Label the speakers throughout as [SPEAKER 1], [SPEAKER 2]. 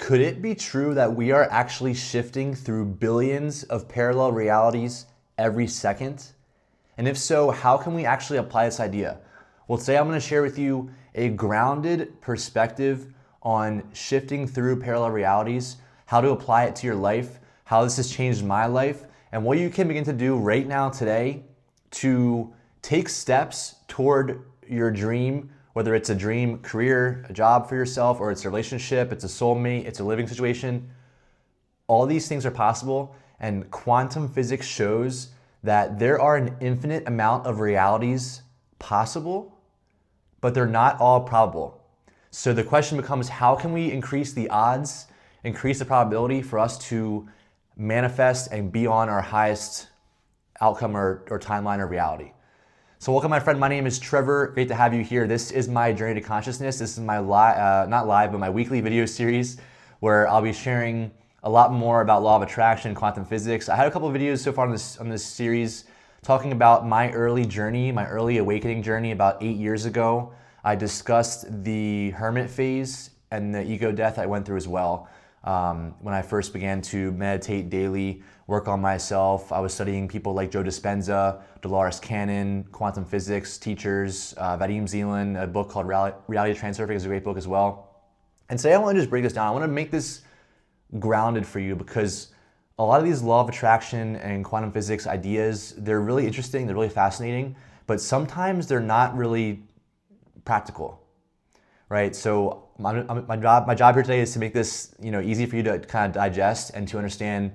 [SPEAKER 1] Could it be true that we are actually shifting through billions of parallel realities every second? And if so, how can we actually apply this idea? Well, today I'm going to share with you a grounded perspective on shifting through parallel realities, how to apply it to your life, how this has changed my life, and what you can begin to do right now today to take steps toward your dream, whether it's a dream career, a job for yourself, or it's a relationship, it's a soulmate, it's a living situation. All these things are possible, and quantum physics shows that there are an infinite amount of realities possible, but they're not all probable. So the question becomes, how can we increase the odds, increase the probability for us to manifest and be on our highest outcome or timeline or reality? So welcome, my friend. My name is Trevor. Great to have you here. This is my Journey to Consciousness. This is my my weekly video series where I'll be sharing a lot more about law of attraction, quantum physics. I had a couple of videos so far on this series talking about my early journey, my early awakening journey about 8 years ago. I discussed the hermit phase and the ego death I went through as well. When I first began to meditate daily, work on myself, I was studying people like Joe Dispenza, Dolores Cannon, quantum physics teachers, Vadim Zeland, a book called Reality Transurfing is a great book as well. And today I want to just break this down. I want to make this grounded for you because a lot of these law of attraction and quantum physics ideas, they're really interesting, they're really fascinating, but sometimes they're not really practical, right? So my job here today is to make this easy for you to kind of digest and to understand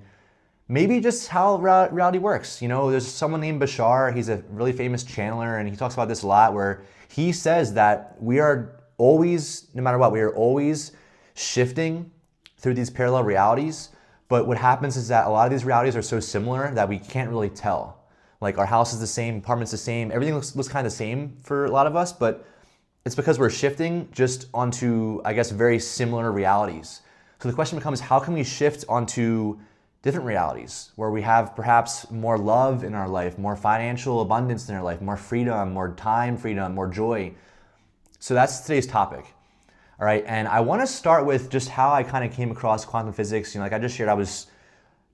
[SPEAKER 1] maybe just how reality works. There's someone named Bashar, he's a really famous channeler, and he talks about this a lot, where he says that we are always, no matter what, we are always shifting through these parallel realities. But what happens is that a lot of these realities are so similar that we can't really tell. Like our house is the same, apartment's the same, everything looks kind of the same for a lot of us, but it's because we're shifting just onto, I guess, very similar realities. So the question becomes, how can we shift onto different realities where we have perhaps more love in our life, more financial abundance in our life, more freedom, more time freedom, more joy? So that's today's topic. All right, and I want to start with just how I kind of came across quantum physics. Like I just shared, I was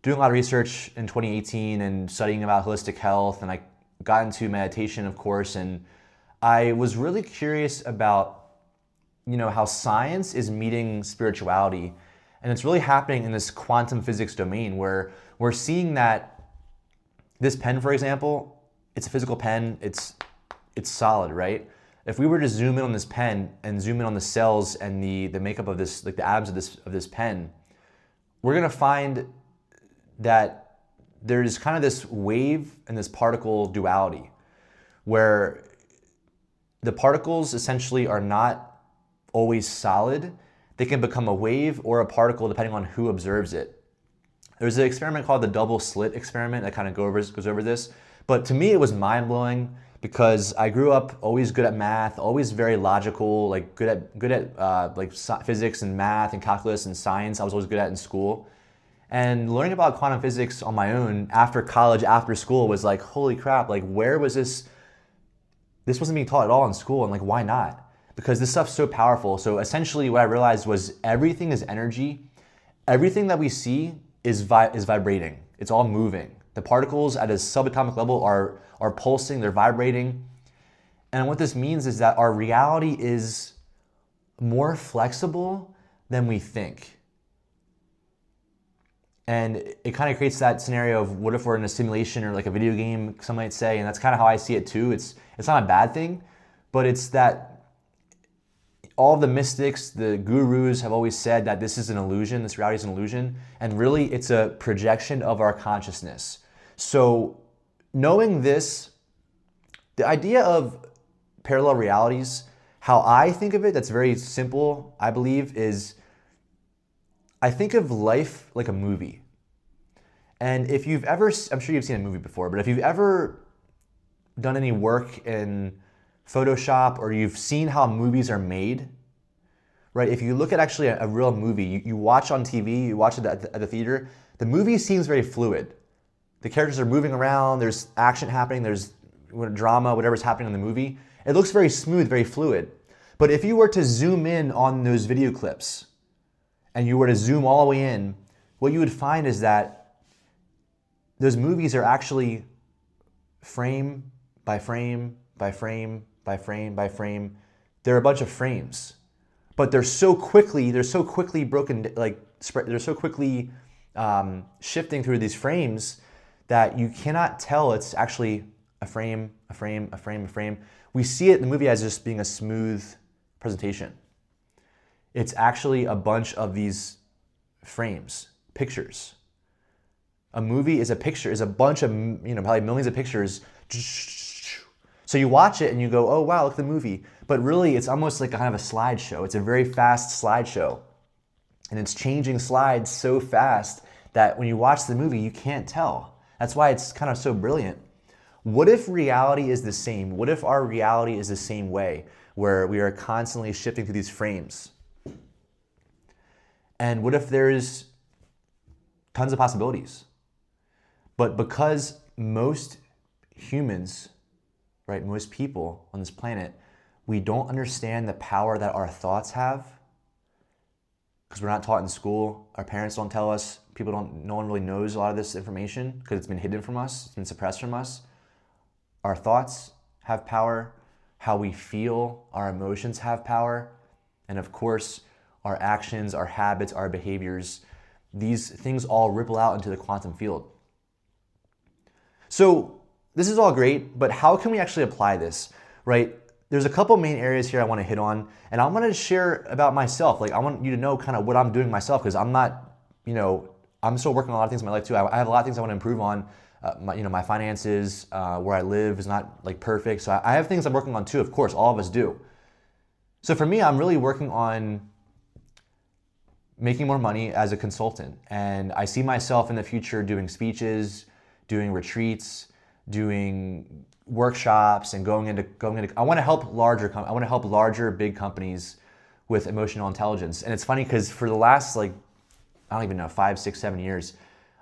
[SPEAKER 1] doing a lot of research in 2018 and studying about holistic health, and I got into meditation, of course, and I was really curious about, how science is meeting spirituality. And it's really happening in this quantum physics domain where we're seeing that this pen, for example, it's a physical pen, it's solid, right? If we were to zoom in on this pen and zoom in on the cells and the makeup of this, like the atoms of this pen, we're gonna find that there's kind of this wave and this particle duality where the particles essentially are not always solid. They can become a wave or a particle depending on who observes it. There's an experiment called the double slit experiment that kind of goes over this. But to me, it was mind-blowing because I grew up always good at math, always very logical, like good at physics and math and calculus and science. I was always good at in school. And learning about quantum physics on my own after college, after school, was like, holy crap, like where was this? This wasn't being taught at all in school, and like, why not? Because this stuff's so powerful. So essentially what I realized was everything is energy. Everything that we see is vibrating. It's all moving. The particles at a subatomic level are pulsing, they're vibrating. And what this means is that our reality is more flexible than we think. And it kind of creates that scenario of what if we're in a simulation or like a video game, some might say, and that's kind of how I see it too. It's not a bad thing, but it's that all of the mystics, the gurus have always said that this is an illusion, this reality is an illusion, and really it's a projection of our consciousness. So knowing this, the idea of parallel realities, how I think of it, that's very simple, I believe, is I think of life like a movie. And if you've ever, I'm sure you've seen a movie before, but if you've ever done any work in Photoshop or you've seen how movies are made, right? If you look at actually a real movie, you watch on TV, you watch it at the theater, the movie seems very fluid. The characters are moving around, there's action happening, there's drama, whatever's happening in the movie. It looks very smooth, very fluid. But if you were to zoom in on those video clips and you were to zoom all the way in, what you would find is that those movies are actually frame by frame by frame by frame by frame. They're a bunch of frames, but they're so quickly broken, they're so quickly shifting through these frames that you cannot tell it's actually a frame, a frame, a frame, a frame. We see it in the movie as just being a smooth presentation. It's actually a bunch of these frames, pictures. A movie is a picture, is a bunch of, probably millions of pictures. So you watch it and you go, oh wow, look at the movie. But really it's almost like kind of a slideshow. It's a very fast slideshow. And it's changing slides so fast that when you watch the movie, you can't tell. That's why it's kind of so brilliant. What if reality is the same? What if our reality is the same way, where we are constantly shifting through these frames? And what if there's tons of possibilities? But because most humans, right, most people on this planet, we don't understand the power that our thoughts have, because we're not taught in school, our parents don't tell us, no one really knows a lot of this information because it's been hidden from us, it's been suppressed from us. Our thoughts have power, how we feel, our emotions have power, and of course, our actions, our habits, our behaviors, these things all ripple out into the quantum field. So this is all great, but how can we actually apply this, right? There's a couple main areas here I want to hit on, and I want to share about myself. Like I want you to know kind of what I'm doing myself, because I'm not, I'm still working on a lot of things in my life too. I have a lot of things I want to improve on. My finances, where I live is not like perfect. So I have things I'm working on too, of course, all of us do. So for me, I'm really working on making more money as a consultant. And I see myself in the future doing speeches, doing retreats, doing workshops, and going into. I want to help larger big companies with emotional intelligence. And it's funny because for the last I don't even know, 5, 6, 7 years,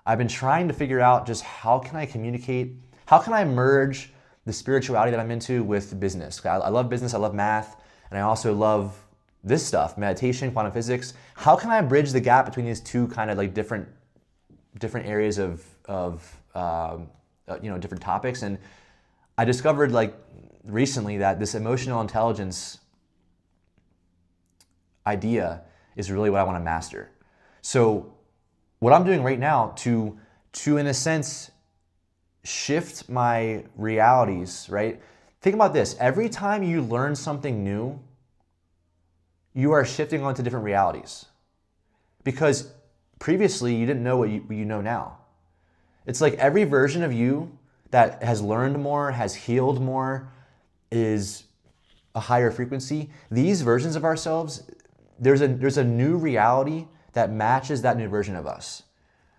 [SPEAKER 1] I've been trying to figure out just how can I communicate, how can I merge the spirituality that I'm into with business. I love business, I love math, and I also love this stuff, meditation, quantum physics. How can I bridge the gap between these two kind of different areas of different topics? And I discovered recently that this emotional intelligence idea is really what I want to master. So what I'm doing right now to in a sense shift my realities, right? Think about this. Every time you learn something new, you are shifting onto different realities. Because previously you didn't know what you know now. It's like every version of you that has learned more, has healed more, is a higher frequency. These versions of ourselves, there's a new reality that matches that new version of us.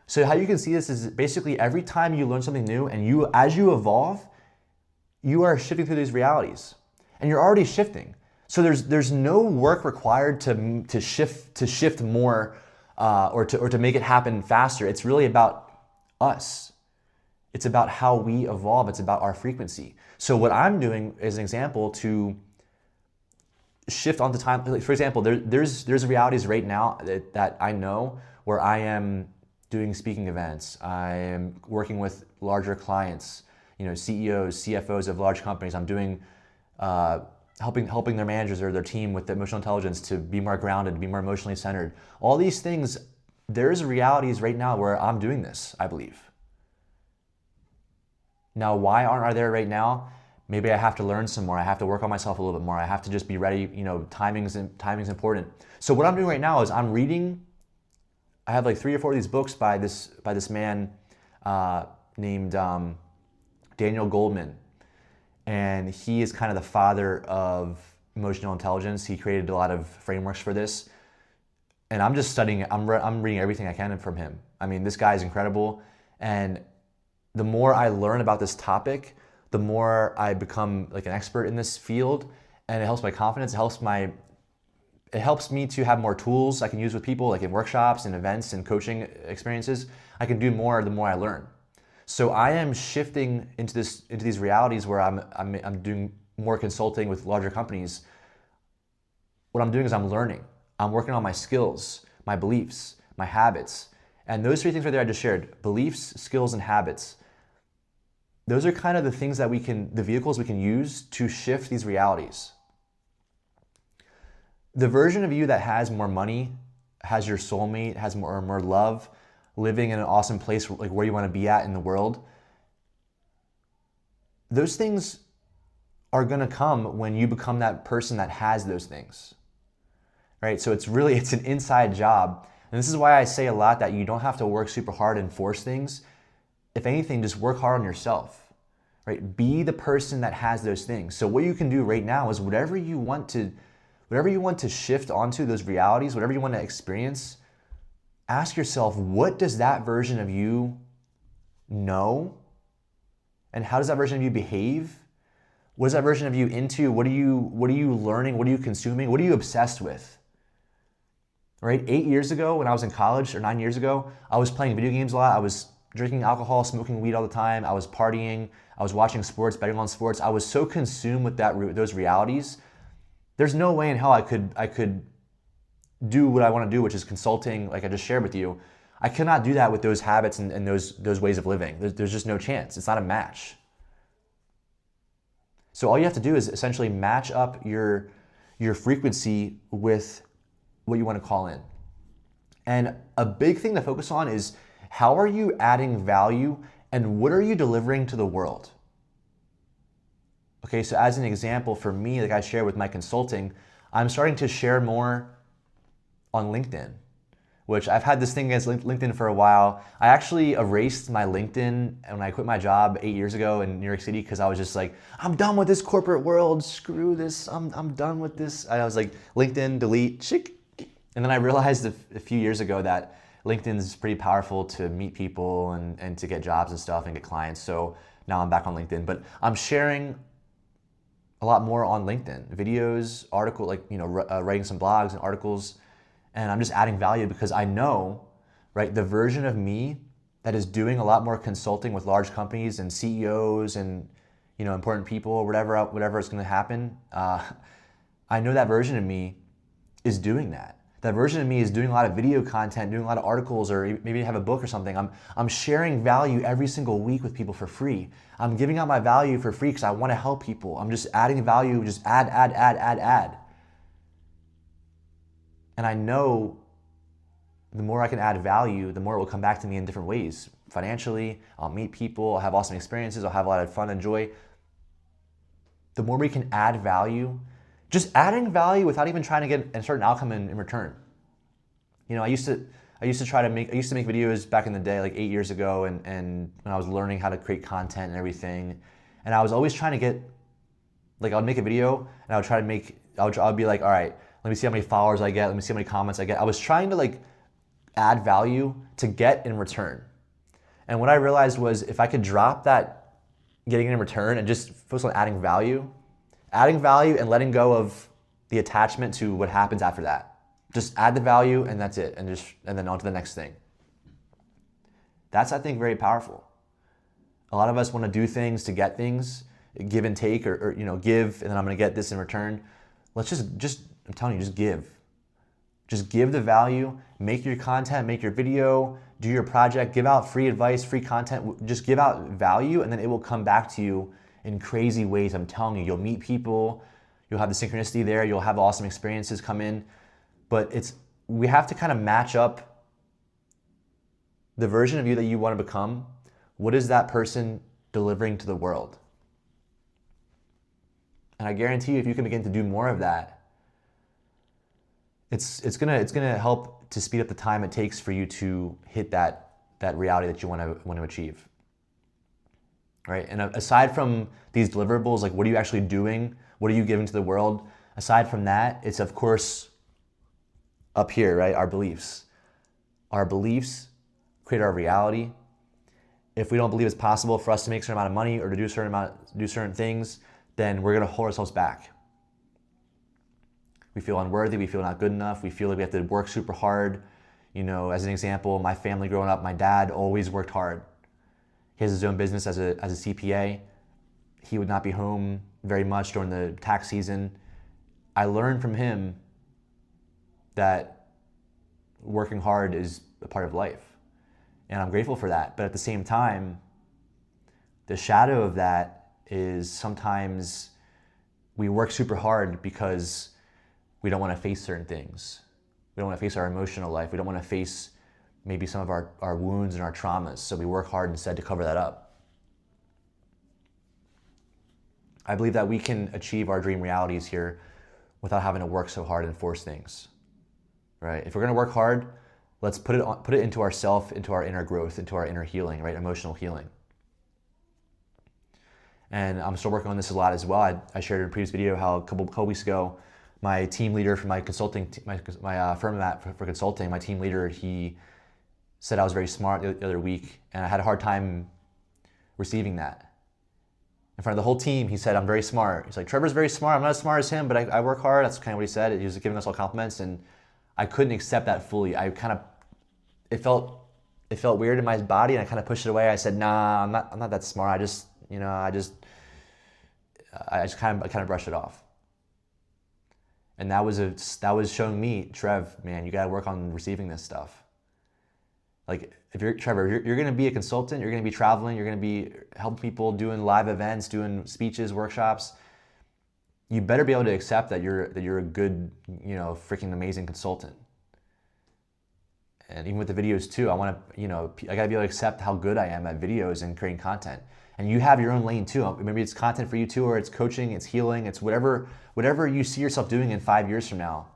[SPEAKER 1] So how you can see this is basically every time you learn something new and as you evolve, you are shifting through these realities. And you're already shifting. So there's no work required to shift more or to make it happen faster. It's really about us. It's about how we evolve. It's about our frequency. So what I'm doing as an example to shift onto time, for example, there's realities right now that I know where I am doing speaking events. I am working with larger clients, CEOs, CFOs of large companies. I'm doing helping their managers or their team with emotional intelligence to be more grounded, to be more emotionally centered. All these things, there's realities right now where I'm doing this, I believe. Now, why aren't I there right now? Maybe I have to learn some more. I have to work on myself a little bit more. I have to just be ready. Timing's important. So what I'm doing right now is I'm reading. I have 3 or 4 of these books by this man named Daniel Goleman, and he is kind of the father of emotional intelligence. He created a lot of frameworks for this, and I'm just studying it. I'm reading everything I can from him. I mean, this guy is incredible, and the more I learn about this topic, the more I become an expert in this field, and it helps my confidence. It helps me to have more tools I can use with people, in workshops and events and coaching experiences. I can do more the more I learn. So I am shifting into these realities where I'm doing more consulting with larger companies. What I'm doing is I'm learning. I'm working on my skills. my beliefs, my habits. And those three things right there I just shared, beliefs, skills, and habits, those are kind of the things that the vehicles we can use to shift these realities. The version of you that has more money, has your soulmate, has more love, living in an awesome place like where you want to be at in the world, those things are going to come when you become that person that has those things, right? So it's an inside job. And this is why I say a lot that you don't have to work super hard and force things. If anything, just work hard on yourself, right? Be the person that has those things. So what you can do right now is whatever you want to shift onto those realities, whatever you want to experience, ask yourself, what does that version of you know? And how does that version of you behave? What is that version of you into? What are you learning? What are you consuming? What are you obsessed with? Right? 8 years ago when I was in college, or 9 years ago, I was playing video games a lot. I was drinking alcohol, smoking weed all the time. I was partying. I was watching sports, betting on sports. I was so consumed with those realities. There's no way in hell I could do what I want to do, which is consulting, like I just shared with you. I cannot do that with those habits and those ways of living. There's just no chance. It's not a match. So all you have to do is essentially match up your frequency with what you want to call in. And a big thing to focus on is, how are you adding value and what are you delivering to the world? Okay, so as an example for me, like I share with my consulting, I'm starting to share more on LinkedIn, which I've had this thing against LinkedIn for a while. I actually erased my LinkedIn when I quit my job 8 years ago in New York City because I was just like, I'm done with this corporate world. Screw this. I'm done with this. And I was like, LinkedIn, delete, chick. And then I realized a few years ago that LinkedIn is pretty powerful to meet people and to get jobs and stuff and get clients. So now I'm back on LinkedIn, but I'm sharing a lot more on LinkedIn, videos, article, writing some blogs and articles. And I'm just adding value because I know, right, the version of me that is doing a lot more consulting with large companies and CEOs and important people or whatever is going to happen. I know that version of me is doing that. That version of me is doing a lot of video content, doing a lot of articles, or maybe have a book or something. I'm sharing value every single week with people for free. I'm giving out my value for free because I want to help people. I'm just adding value, just add. And I know the more I can add value, the more it will come back to me in different ways. Financially, I'll meet people, I'll have awesome experiences, I'll have a lot of fun and joy. The more we can add value, just adding value without even trying to get a certain outcome in return. I used to make videos back in the day, like 8 years ago, and when I was learning how to create content and everything. And I was always trying to get, like, I would make a video and I would be like, all right, let me see how many followers I get. Let me see how many comments I get. I was trying to add value to get in return. And what I realized was if I could drop that getting in return and just focus on adding value and letting go of the attachment to what happens after that. Just add the value and that's it. And then on to the next thing. That's, I think, very powerful. A lot of us want to do things to get things, give and take, or give, and then I'm going to get this in return. Let's just I'm telling you, just give. Just give the value, make your content, make your video, do your project, give out free advice, free content, just give out value, and then it will come back to you in crazy ways. I'm telling you, you'll meet people, you'll have the synchronicity there, you'll have awesome experiences come in, but we have to kind of match up the version of you that you want to become. What is that person delivering to the world? And I guarantee you, if you can begin to do more of that, it's gonna help to speed up the time it takes for you to hit that reality that you want to achieve, right? And aside from these deliverables, like what are you actually doing? What are you giving to the world? Aside from that, it's of course up here, right? Our beliefs. Our beliefs create our reality. If we don't believe it's possible for us to make a certain amount of money or to do certain things, then we're gonna hold ourselves back. We feel unworthy, we feel not good enough, we feel like we have to work super hard. As an example, my family growing up, my dad always worked hard. He has his own business as a CPA. He would not be home very much during the tax season. I learned from him that working hard is a part of life. And I'm grateful for that. But at the same time, the shadow of that is sometimes we work super hard because we don't want to face certain things. We don't want to face our emotional life. We don't want to face maybe some of our wounds and our traumas. So we work hard instead to cover that up. I believe that we can achieve our dream realities here without having to work so hard and force things, right? If we're going to work hard, let's put it into ourself, into our inner growth, into our inner healing, right? Emotional healing. And I'm still working on this a lot as well. I shared in a previous video how a couple weeks ago, my team leader for my consulting, my firm for consulting, my team leader, he said I was very smart the other week, and I had a hard time receiving that. In front of the whole team, he said, I'm very smart. He's like, Trevor's very smart. I'm not as smart as him, but I work hard. That's kind of what he said. He was giving us all compliments, and I couldn't accept that fully. It felt weird in my body, and I kind of pushed it away. I said, nah, I'm not that smart. I just kind of brushed it off. And that was showing me, Trev, man, you got to work on receiving this stuff. Like, if you're Trevor, you're going to be a consultant, you're going to be traveling, you're going to be helping people, doing live events, doing speeches, workshops. You better be able to accept that you're a good, freaking amazing consultant. And even with the videos too, I got to be able to accept how good I am at videos and creating content. And you have your own lane too. Maybe it's content for you too, or it's coaching, it's healing, it's whatever you see yourself doing in 5 years from now.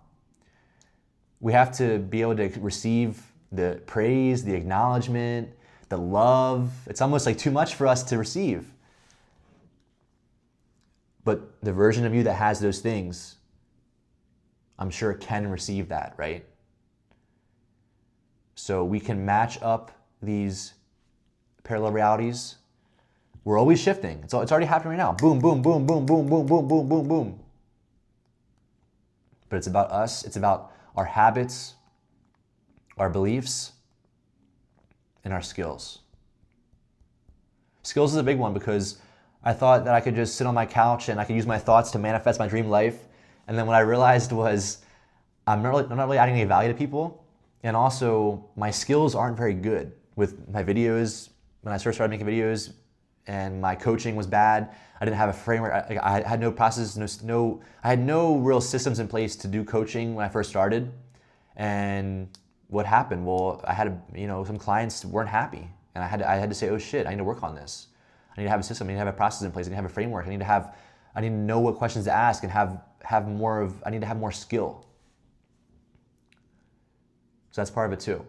[SPEAKER 1] We have to be able to receive the praise, the acknowledgement, the love. It's almost like too much for us to receive. But the version of you that has those things, I'm sure can receive that, right? So we can match up these parallel realities. We're always shifting. It's already happening right now. Boom, boom, boom, boom, boom, boom, boom, boom, boom, boom. But it's about us. It's about our habits, our beliefs, and our skills. Skills is a big one because I thought that I could just sit on my couch and I could use my thoughts to manifest my dream life. And then what I realized was I'm not really adding any value to people. And also my skills aren't very good with my videos. When I first started making videos and my coaching was bad, I didn't have a framework. I had no process, I had no real systems in place to do coaching when I first started. And what happened? Well, I had some clients weren't happy, and I had to say, oh shit, I need to work on this. I need to have a system. I need to have a process in place. I need to have a framework. I need to know what questions to ask and I need to have more skill. So that's part of it too,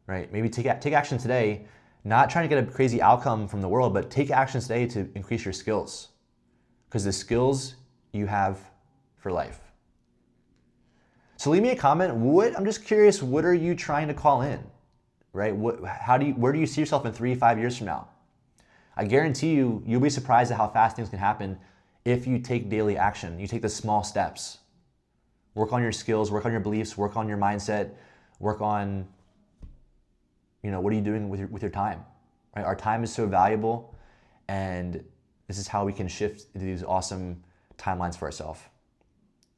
[SPEAKER 1] right? Maybe take action today, not trying to get a crazy outcome from the world, but take action today to increase your skills, because the skills you have for life. So leave me a comment. I'm just curious, what are you trying to call in, right? Where do you see yourself in 3-5 years from now? I guarantee you'll be surprised at how fast things can happen if you take daily action. You take the small steps. Work on your skills, work on your beliefs, work on your mindset, work on, what are you doing with your time, right? Our time is so valuable, and this is how we can shift into these awesome timelines for ourselves.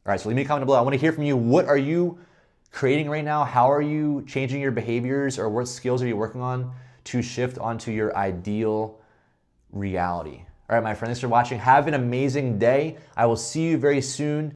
[SPEAKER 1] All right, so leave me a comment below. I want to hear from you. What are you creating right now? How are you changing your behaviors, or what skills are you working on to shift onto your ideal reality? All right, my friend, thanks for watching. Have an amazing day. I will see you very soon.